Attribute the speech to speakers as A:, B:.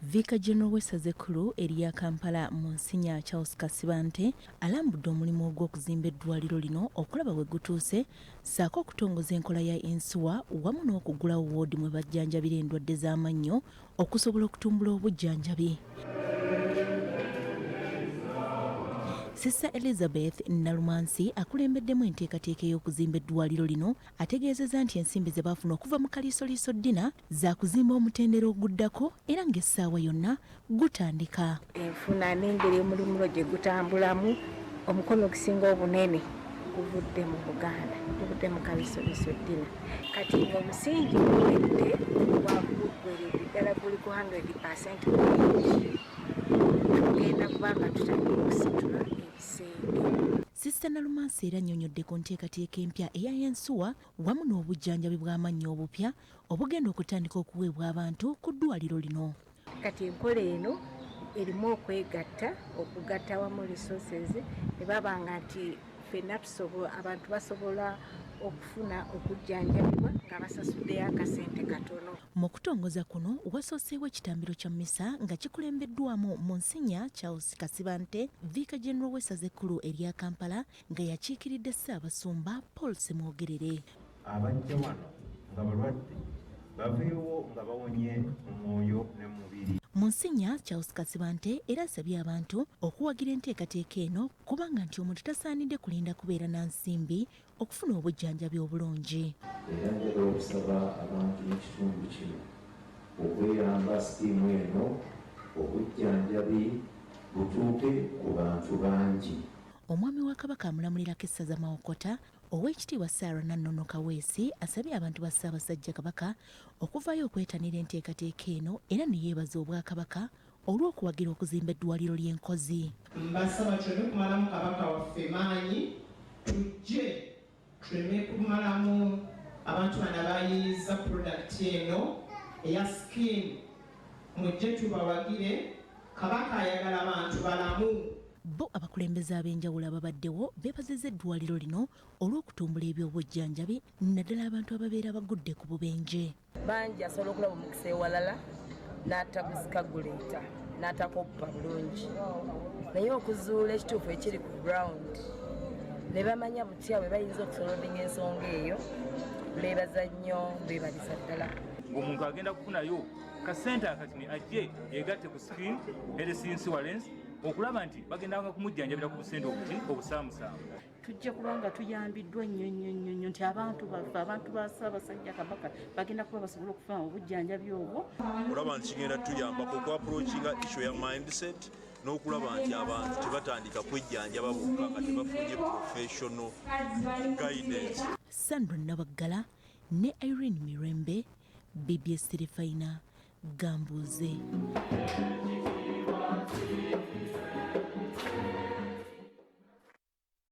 A: Viika General w'essaza ekkulu erya Kampala Monsinya Charles Kasibante alambudde omulimu ogw'okuzimba eddwaliro lino okulaba bwe gutuuse ssaako okutongoza enkola ya ensuwa wamu n'okugulawo woodi mwe bajjanjabira endwadde z'amannyo okusobola okutumbula obujjanjabi. Sister Elizabeth Nalumansi akulembeddemu enteekateeka ey'okuzimba eddwaliro lino ategeezezza nti ensimbi ze baafuna okuva mu kaliisoliiso ddina za kuzimba omutendera oguddako era ng'essaawa yonna gutandika.
B: Enfuna n'engeri omulimu gye gutambulamu omukono ogusinga obunene guvudde mu Buganda, guvudde mu kaliisoliiso ddina. Kati ng'omusingi guwedde gwagugwerera ddala guli ku 100% bulungi. Tugenda kubanga tutandika okusitula ebisenge.
A: Sister Nalumansi era annyonnyodde ku nteekateeka empya eya ensuwa wamu n'obujjanjabi bw'amannyo obupya obugenda okutandika okuweebwa abantu ku ddwaliro lino.
B: Kati enkola eno erimu okwegatta, okugatta wamu resources ne babanga nti ffenna abantu basobola okufuna okujjanjabibwa nga basasuddeyo akasente katono.
A: Mu kutongoza kuno wasooseewo ekitambiro kya mmisa nga kikulembeddwamu Monsinya Charles Kasibante, Viika General w'essaza ekkulu erya Kampala nga yakiikiridde Ssaabasumba Paul Semwogerere.
C: Abajja wano nga balwadde baveewo nga bawonye mu mwoyo ne mu mubiri.
A: Monsinya Charles Kasibante era asabye abantu okuwagira enteekateeka eno kubanga nti omuntu tasaanidde kulinda kubeera na nsimbi okufuna obujjanjabi obulungi.
D: Era njagala okusaba abantu n'ekitundu kino okweyamba sitiimu eno obujjanjabi butuuke ku bantu bangi.
A: Omwami wa Kabaka amulamulirako essaza Mawokota Oweekitiibwa Sarah Nannono Kaweesi asabye abantu ba Ssaabasajja Kabaka okuvaayo okwetanira enteekateeka eno era ne yeebaza Obwakabaka olw'okuwagira okuzimba eddwaliro ly'e Nkozi.
E: Mbasaba tuleme kumalamu Kabaka waffe maanyi, tujje tuleme kumalamu abantu bano abayiiza pulodakiti eno eya sikimu, mujje tubawagire. Kabaka ayagala abantu balamu.
A: Bo abakulembeze ab'enjawulo ababaddewo beebazizza eddwaliro lino olw'okutumbula ebyobujjanjabi naddala abantu ababeera bagudde ku bubenje.
F: Bangi asobola okulaba omukisa ewalala n'ataguskaguleeta n'atakoppa bulungi, naye okuzuula ekituufu ekiri ku ground ne bamanya butya bwe bayinza okusolvinga ensonga eyo, beebaza nnyo, beebaliza ddala.
G: Ng'omuntu agenda kufunayo kasente akatini ajje yeegatte ku screen health insurance okulaba nti bagendanga kumujjanjabira ku busente obusaamusaamu.
H: Tujja kubanga tuyambiddwa nnyo nti abantu baffe, abantu ba Ssaabasajja Kabaka bagenda kuba basobola okufuna obujjanjabi obwo.
I: Olaba nti kigenda tuyambako okwaprochinga issue ya mindset n'okulaba nti abantu tebatandika kwejjanjaba bokka nga tebafunye professional guidance.
A: Sandra Nabaggala ne Irene Mirembe, BBS Terefayina, Gambuuze.